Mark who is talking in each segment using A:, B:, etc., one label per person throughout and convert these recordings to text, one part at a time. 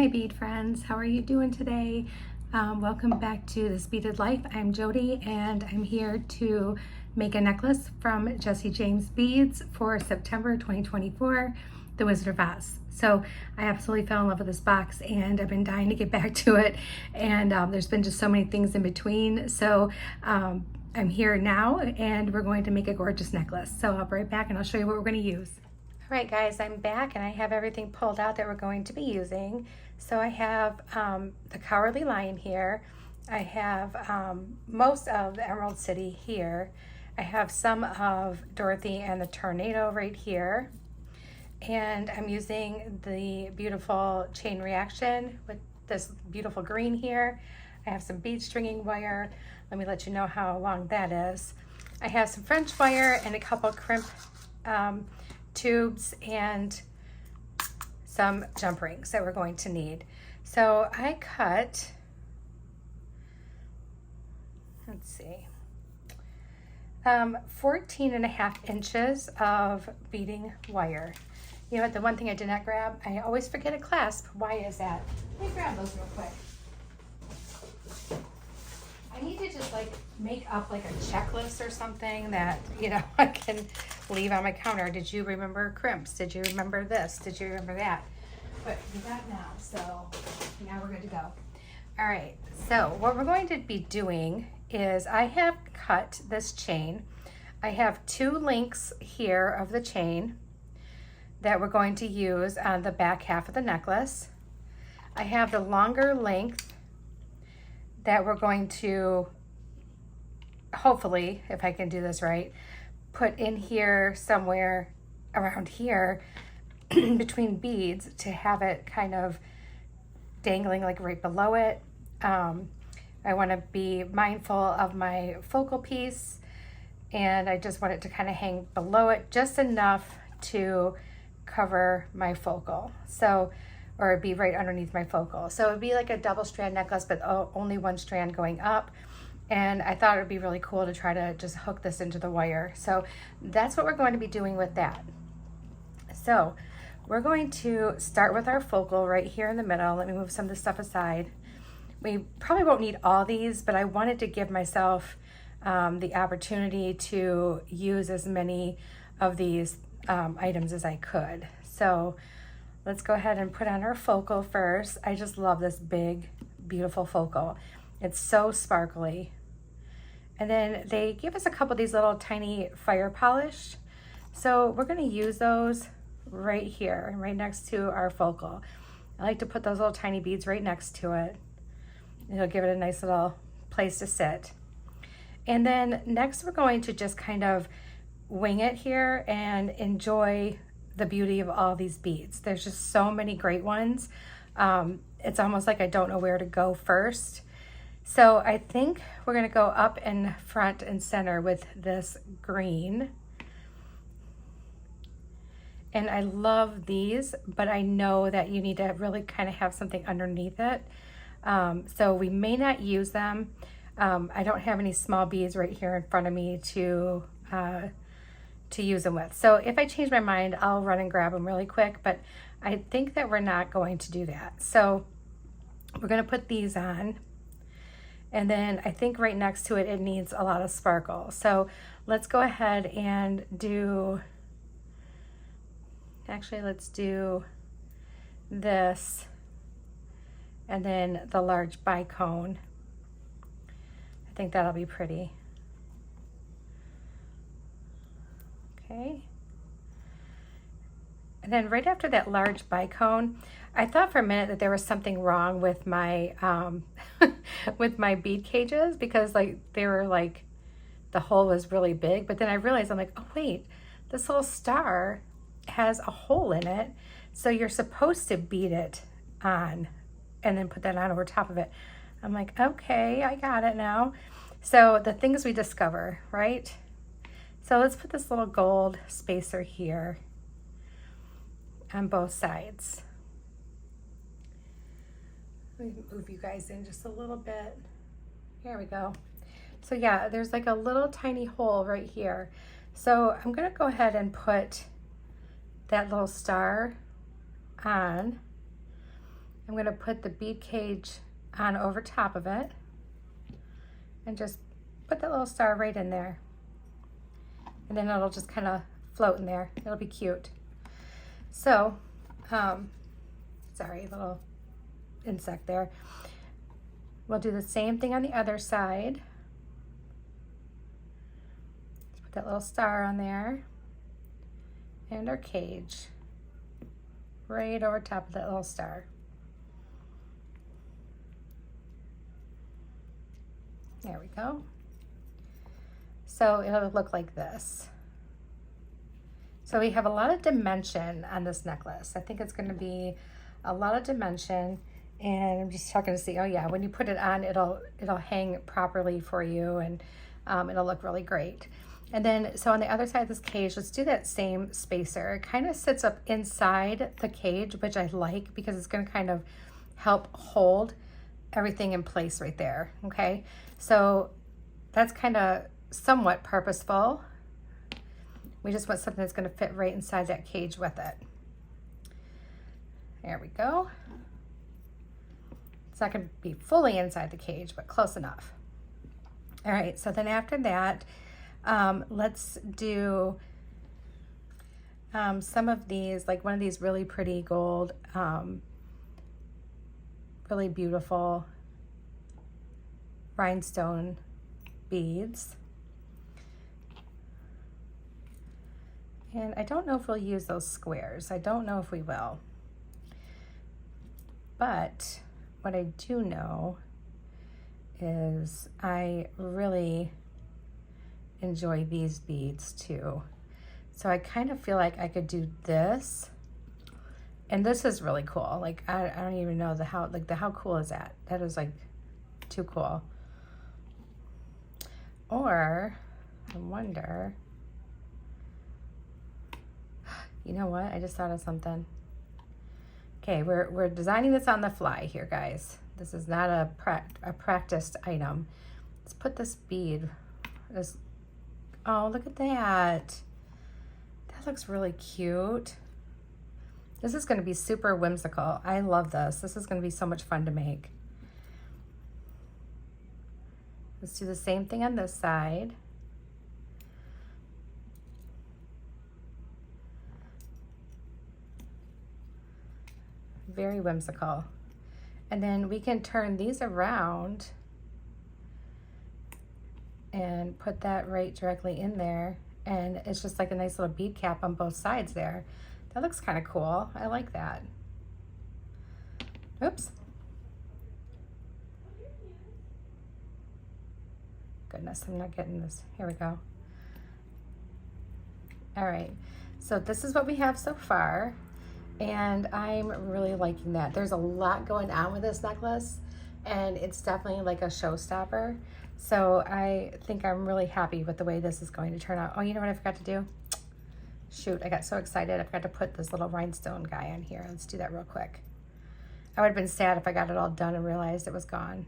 A: my bead friends, how are you doing today? Welcome back to This Beaded Life. I'm Jody and I'm here to make a necklace from JJB Beads for September 2024, The Wizard of Oz. So I absolutely fell in love with this box and I've been dying to get back to it, and there's been just so many things in between. So I'm here now and we're going to make a gorgeous necklace. So I'll be right back and I'll show you what we're going to use. All right guys, I'm back and I have everything pulled out that we're going to be using. So I have the Cowardly Lion here. I have most of the Emerald City here. I have some of Dorothy and the Tornado right here. And I'm using the beautiful Chain Reaction with this beautiful green here. I have some bead stringing wire. Let me let you know how long that is. I have some French wire and a couple crimp tubes and some jump rings that we're going to need. So I cut, let's see, 14.5 inches of beading wire. You know what, the one thing I did not grab, I always forget a clasp. Why is that? Let me grab those real quick. I need to just like make up like a checklist or something that, you know, I can leave on my counter. Did you remember crimps? Did you remember this? Did you remember that? But we got now, so now we're good to go. All right, so what we're going to be doing is I have cut this chain. I have 2 links here of the chain that we're going to use on the back half of the necklace. I have the longer length that we're going to, hopefully, if I can do this right, put in here somewhere around here between beads to have it kind of dangling like right below it. I want to be mindful of my focal piece, and I just want it to kind of hang below it just enough to cover my focal. So, or it'd be right underneath my focal. So it'd be like a double strand necklace, but only one strand going up. And I thought it would be really cool to try to just hook this into the wire. So that's what we're going to be doing with that. So we're going to start with our focal right here in the middle. Let me move some of this stuff aside. We probably won't need all these, but I wanted to give myself the opportunity to use as many of these items as I could. So let's go ahead and put on our focal first. I just love this big, beautiful focal. It's so sparkly. And then they give us a couple of these little tiny fire polish. So we're gonna use those right here, right next to our focal. I like to put those little tiny beads right next to it. It'll give it a nice little place to sit. And then next we're going to just kind of wing it here and enjoy the beauty of all these beads. There's just so many great ones. It's almost like I don't know where to go first. So I think we're gonna go up in front and center with this green. And I love these, but I know that you need to really kind of have something underneath it. So we may not use them. I don't have any small beads right here in front of me to use them with. So if I change my mind, I'll run and grab them really quick, but I think that we're not going to do that. So we're going to put these on, and then I think right next to it, it needs a lot of sparkle. So let's go ahead and do, actually let's do this and then the large bicone. I think that'll be pretty. Okay. And then right after that large bicone, I thought for a minute that there was something wrong with my with my bead cages, because like they were like, the hole was really big, but then I realized, I'm like, oh wait, this little star has a hole in it, so you're supposed to bead it on and then put that on over top of it. I'm like, okay, I got it now. So the things we discover, right? So let's put this little gold spacer here on both sides. Let me move you guys in just a little bit. Here we go. So yeah, there's like a little tiny hole right here. So I'm gonna go ahead and put that little star on. I'm going to put the bead cage on over top of it and just put that little star right in there. And then it'll just kind of float in there. It'll be cute. So, sorry, little insect there. We'll do the same thing on the other side. Put that little star on there. And our cage right over top of that little star. There we go. So it'll look like this. So we have a lot of dimension on this necklace. I think it's going to be a lot of dimension, and I'm just checking to see, oh yeah, when you put it on, it'll hang properly for you, and it'll look really great. And then, so on the other side of this cage, let's do that same spacer. It kind of sits up inside the cage, which I like because it's going to kind of help hold everything in place right there, okay? So that's kind of somewhat purposeful. We just want something that's going to fit right inside that cage with it. There we go. It's not going to be fully inside the cage, but close enough. All right, so then after that, let's do some of these, like one of these really pretty gold, really beautiful rhinestone beads. And I don't know if we'll use those squares. I don't know if we will. But what I do know is I really enjoy these beads too. So I kind of feel like I could do this. And this is really cool. Like I don't even know how cool is that? That is like too cool. Or I wonder, you know what? I just thought of something. Okay, we're designing this on the fly here, guys. This is not a practiced item. Let's put this bead. Oh, look at that. That looks really cute. This is going to be super whimsical. I love this. This is going to be so much fun to make. Let's do the same thing on this side. Very whimsical. And then we can turn these around and put that right directly in there. And it's just like a nice little bead cap on both sides there. That looks kind of cool. I like that. Oops. Goodness, I'm not getting this. Here we go. All right, so this is what we have so far, and I'm really liking that. There's a lot going on with this necklace, and it's definitely like a showstopper. So I think I'm really happy with the way this is going to turn out. Oh, you know what I forgot to do? Shoot, I got so excited. I forgot to put this little rhinestone guy on here. Let's do that real quick. I would have been sad if I got it all done and realized it was gone.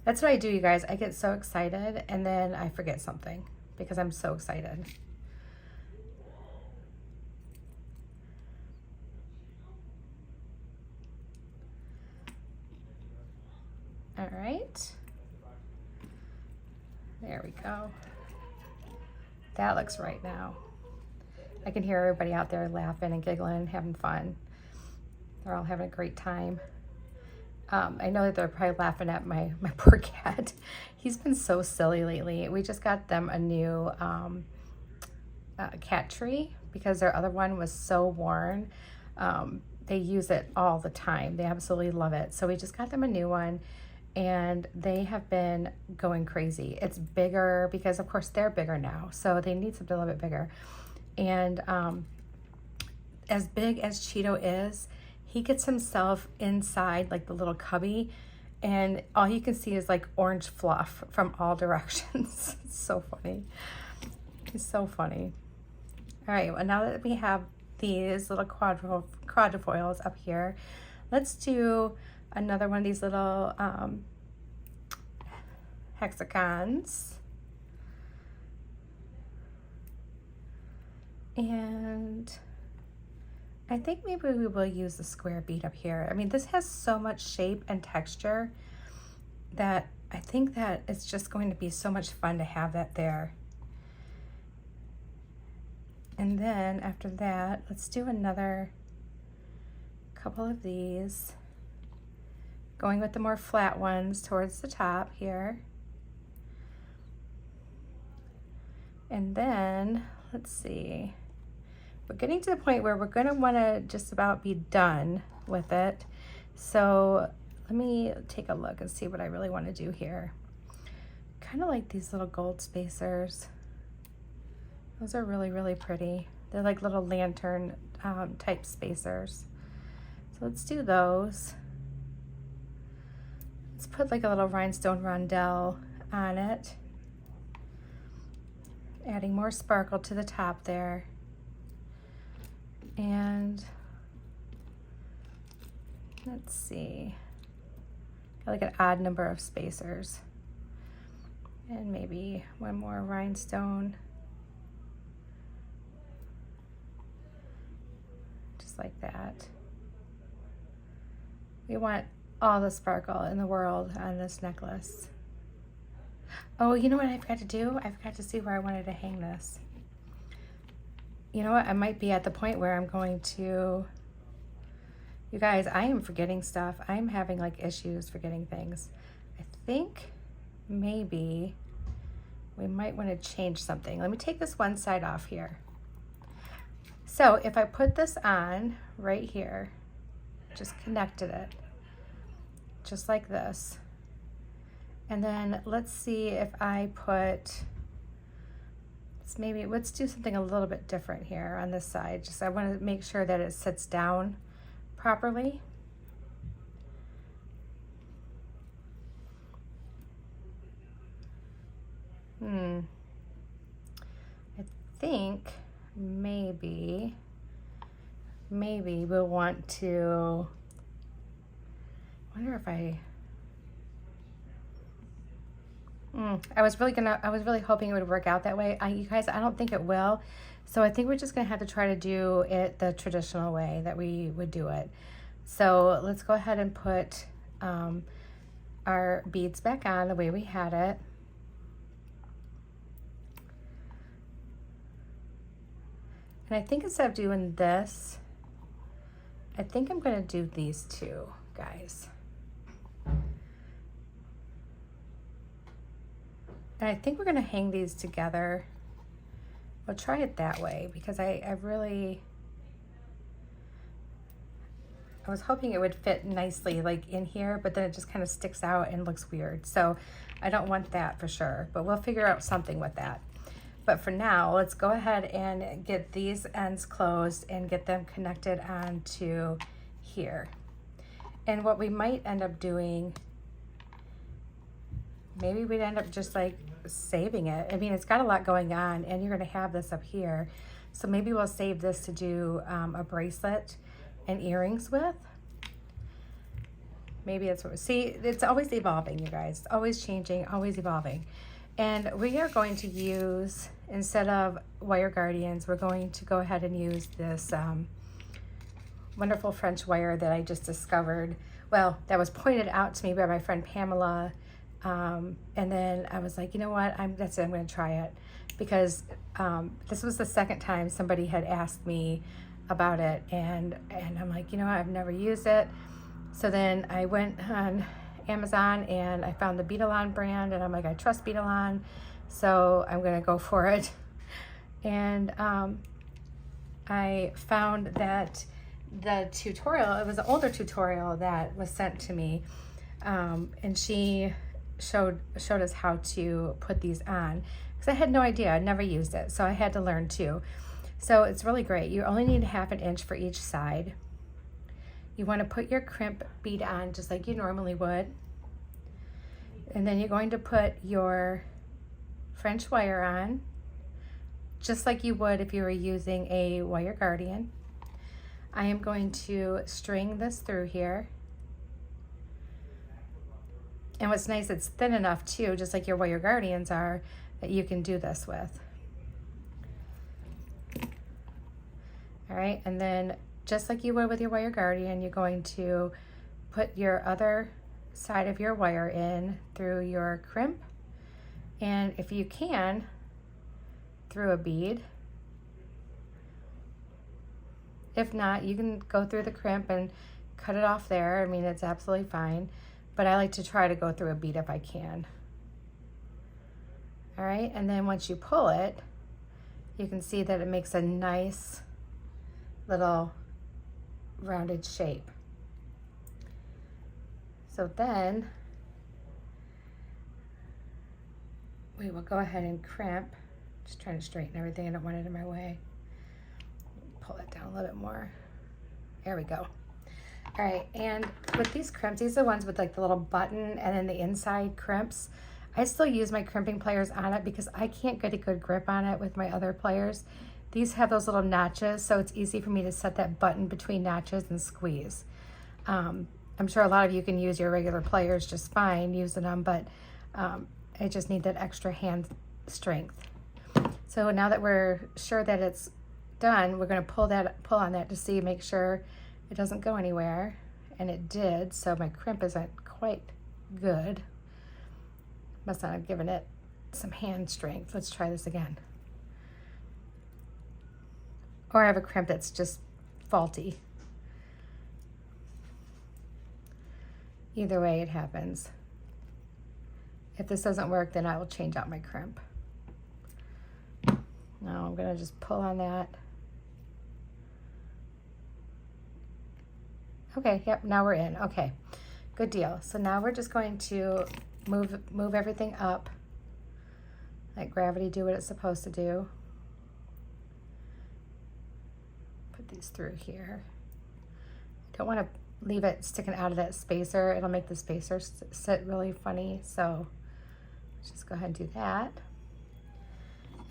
A: That's what I do, you guys. I get so excited and then I forget something because I'm so excited. All right. There we go. That looks right now. I can hear everybody out there laughing and giggling and having fun. They're all having a great time. I know that they're probably laughing at my poor cat. He's been so silly lately. We just got them a new cat tree because their other one was so worn. They use it all the time. They absolutely love it. So we just got them a new one, and they have been going crazy. It's bigger because, of course, they're bigger now. So they need something a little bit bigger. And as big as Cheeto is, he gets himself inside like the little cubby, and all you can see is like orange fluff from all directions. It's so funny. It's so funny. All right, well, now that we have these little quadrifoils up here, let's do another one of these little hexagons. And I think maybe we will use the square bead up here. I mean, this has so much shape and texture that I think that it's just going to be so much fun to have that there. And then after that, let's do another couple of these, going with the more flat ones towards the top here. And then, let's see, we're getting to the point where we're gonna wanna just about be done with it. So let me take a look and see what I really wanna do here. Kind of like these little gold spacers. Those are really, really pretty. They're like little lantern type spacers. So let's do those. Let's put like a little rhinestone rondelle on it. Adding more sparkle to the top there. And let's see, like an odd number of spacers. And maybe one more rhinestone. Just like that. We want all the sparkle in the world on this necklace. Oh, you know what I forgot to do? I forgot to see where I wanted to hang this. You know what? I might be at the point where I'm going to... You guys, I am forgetting stuff. I'm having like issues forgetting things. I think maybe we might want to change something. Let me take this one side off here. So if I put this on right here, just connected it, just like this. And then let's see if I put... Maybe let's do something a little bit different here on this side. Just I want to make sure that it sits down properly. I think maybe we'll want to, I wonder if I was really hoping it would work out that way. You guys, I don't think it will. So I think we're just gonna have to try to do it the traditional way that we would do it. So let's go ahead and put our beads back on the way we had it. And I think instead of doing this, I think I'm gonna do these two, guys. And I think we're gonna hang these together. We'll try it that way because I was hoping it would fit nicely like in here, but then it just kind of sticks out and looks weird. So I don't want that for sure, but we'll figure out something with that. But for now, let's go ahead and get these ends closed and get them connected onto here. And what we might end up doing, maybe we'd end up just like saving it. I mean, it's got a lot going on and you're gonna have this up here. So maybe we'll save this to do a bracelet and earrings with. Maybe that's what we see. It's always evolving, you guys. It's always changing, always evolving. And we are going to use, instead of wire guardians, we're going to go ahead and use this wonderful French wire that I just discovered. Well, that was pointed out to me by my friend Pamela. And then I was like, you know what, that's it, I'm gonna try it. Because this was the second time somebody had asked me about it. And I'm like, you know what, I've never used it. So then I went on Amazon and I found the Beadalon brand and I'm like, I trust Beadalon, so I'm gonna go for it. And I found that the tutorial, it was an older tutorial that was sent to me, and she showed us how to put these on because I had no idea. I'd never used it, so I had to learn too. So it's really great. You only need 1/2 inch for each side. You want to put your crimp bead on just like you normally would. And then you're going to put your French wire on, just like you would if you were using a wire guardian. I am going to string this through here. And what's nice, it's thin enough too, just like your wire guardians are, that you can do this with. All right, and then just like you would with your wire guardian, you're going to put your other side of your wire in through your crimp, and if you can, through a bead. If not, you can go through the crimp and cut it off there. I mean, it's absolutely fine, but I like to try to go through a bead if I can. All right, and then once you pull it, you can see that it makes a nice little rounded shape. So then we will go ahead and crimp. Just trying to straighten everything. I don't want it in my way. Pull that down a little bit more. There we go. All right, and with these crimps, these are the ones with like the little button and then the inside crimps. I still use my crimping pliers on it because I can't get a good grip on it with my other pliers. These have those little notches, so it's easy for me to set that button between notches and squeeze. I'm sure a lot of you can use your regular pliers just fine using them, but I just need that extra hand strength. So now that we're sure that it's done, we're going to pull on that to see, make sure it doesn't go anywhere, and it did. So my crimp isn't quite good. Must not have given it some hand strength. Let's try this again. Or I have a crimp that's just faulty. Either way, it happens. If this doesn't work, then I will change out my crimp. Now I'm going to just pull on that. Okay, yep, now we're in. Okay, good deal. So now we're just going to move everything up. Let gravity do what it's supposed to do. Put these through here. Don't want to leave it sticking out of that spacer. It'll make the spacer sit really funny. So let's just go ahead and do that.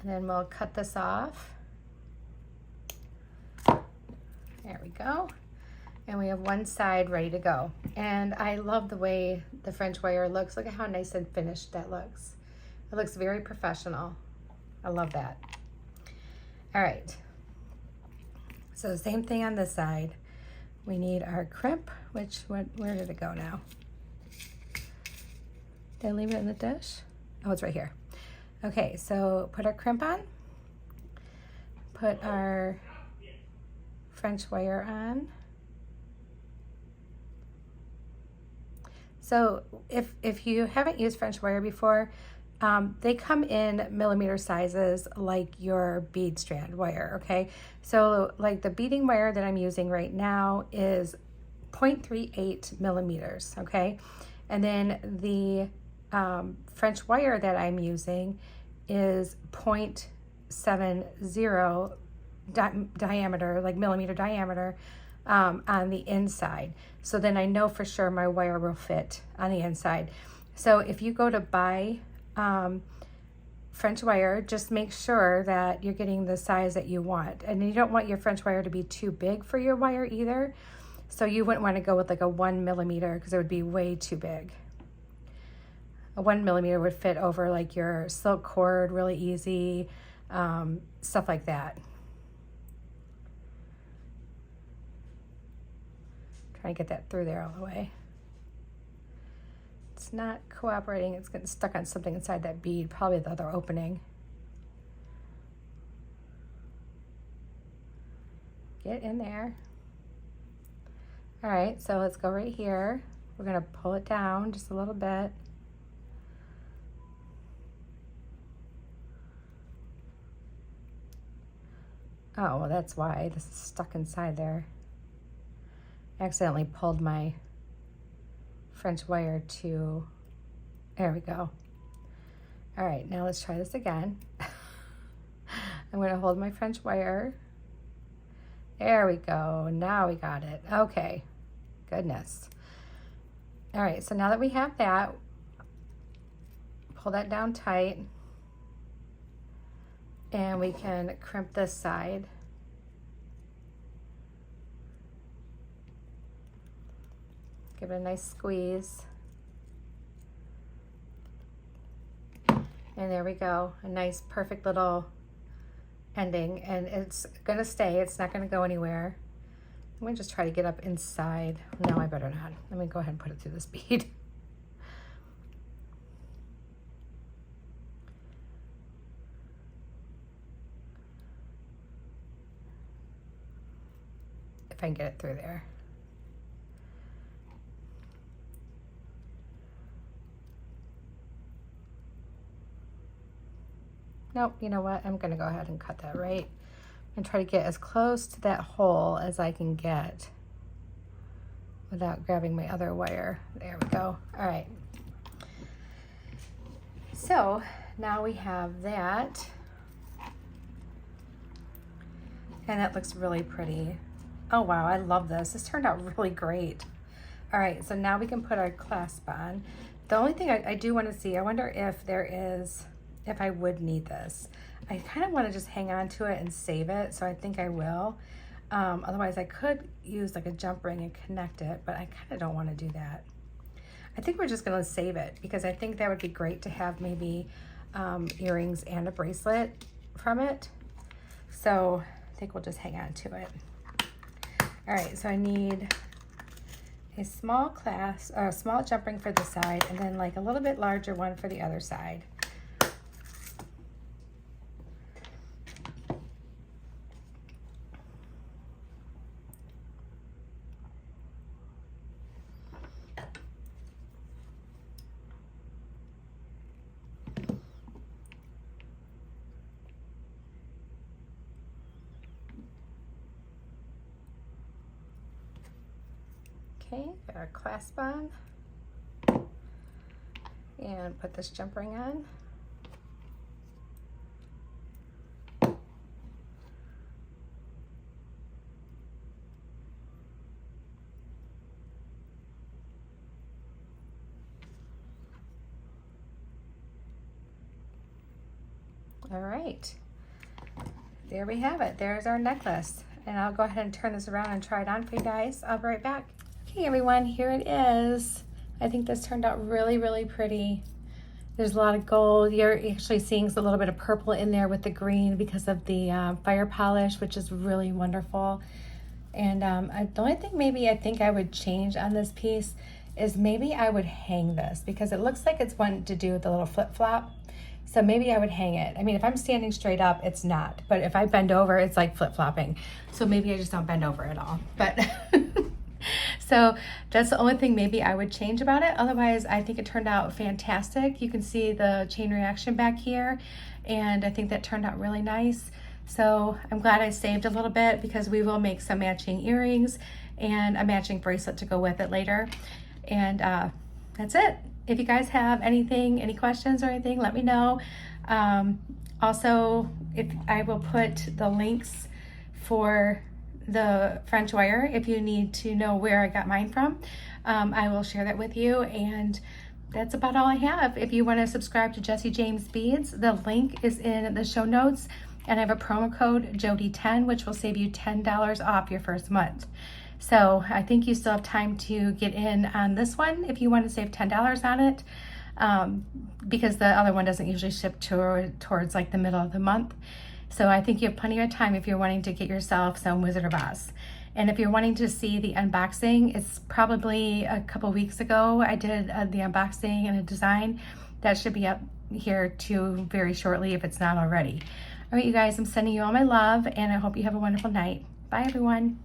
A: And then we'll cut this off. There we go. And we have one side ready to go. And I love the way the French wire looks. Look at how nice and finished that looks. It looks very professional. I love that. All right. So same thing on this side. We need our crimp, which, where did it go now? Did I leave it in the dish? Oh, it's right here. Okay, so put our crimp on. Put our French wire on. So if you haven't used French wire before, they come in millimeter sizes like your bead strand wire, okay? So like the beading wire that I'm using right now is 0.38 millimeters, okay? And then the French wire that I'm using is 0.70 diameter, like millimeter diameter, on the inside. So then I know for sure my wire will fit on the inside. So if you go to buy French wire, just make sure that you're getting the size that you want. And you don't want your French wire to be too big for your wire either. So you wouldn't want to go with like a 1 millimeter because it would be way too big. A 1 millimeter would fit over like your silk cord really easy, stuff like that. Trying to get that through there all the way. It's not cooperating. It's getting stuck on something inside that bead, probably the other opening. Get in there. All right, so let's go right here. We're gonna pull it down just a little bit. Oh, well, that's why this is stuck inside there. I accidentally pulled my French wire to, there we go. All right, now let's try this again. I'm gonna hold my French wire. There we go, now we got it. Okay, goodness. All right, so now that we have that, pull that down tight, and we can crimp this side. Give it a nice squeeze. And there we go, a nice perfect little ending, and it's gonna stay, it's not gonna go anywhere. I'm gonna just try to get up inside. No, I better not. Let me go ahead and put it through this bead. If I can get it through there. Nope, you know what? I'm gonna go ahead and cut that right and try to get as close to that hole as I can get without grabbing my other wire. There we go. All right. So now we have that. And that looks really pretty. Oh wow, I love this. This turned out really great. All right, so now we can put our clasp on. The only thing I do want to see, I wonder if if I would need this. I kind of want to just hang on to it and save it, so I think I will. Otherwise I could use like a jump ring and connect it, but I kind of don't want to do that. I think we're just going to save it because I think that would be great to have maybe earrings and a bracelet from it. So I think we'll just hang on to it. All right, so I need a small clasp, or a small jump ring for the side, and then like a little bit larger one for the other side. Okay, got our clasp on, and put this jump ring on. All right, there we have it. There's our necklace. And I'll go ahead and turn this around and try it on for you guys. I'll be right back. Okay, everyone, here it is. I think this turned out really, really pretty. There's a lot of gold. You're actually seeing a little bit of purple in there with the green because of the fire polish, which is really wonderful. And the only thing maybe I think I would change on this piece is maybe I would hang this because it looks like it's one to do with the little flip-flop. So maybe I would hang it. I mean, if I'm standing straight up, it's not. But if I bend over, it's like flip-flopping. So maybe I just don't bend over at all. But so that's the only thing maybe I would change about it. Otherwise, I think it turned out fantastic. You can see the chain reaction back here. And I think that turned out really nice. So I'm glad I saved a little bit because we will make some matching earrings and a matching bracelet to go with it later. And that's it. If you guys have anything, any questions or anything, let me know. Also, I will put the links for the French wire if you need to know where I got mine from. I will share that with you, and that's about all I have. If you want to subscribe to Jessie James Beads, the link is in the show notes, and I have a promo code Jody10, which will save you $10 off your first month. So I think you still have time to get in on this one if you want to save $10 on it, because the other one doesn't usually ship towards like the middle of the month. So I think you have plenty of time if you're wanting to get yourself some Wizard or Boss. And if you're wanting to see the unboxing, it's probably a couple weeks ago I did the unboxing and a design. That should be up here too very shortly if it's not already. All right, you guys, I'm sending you all my love, and I hope you have a wonderful night. Bye, everyone.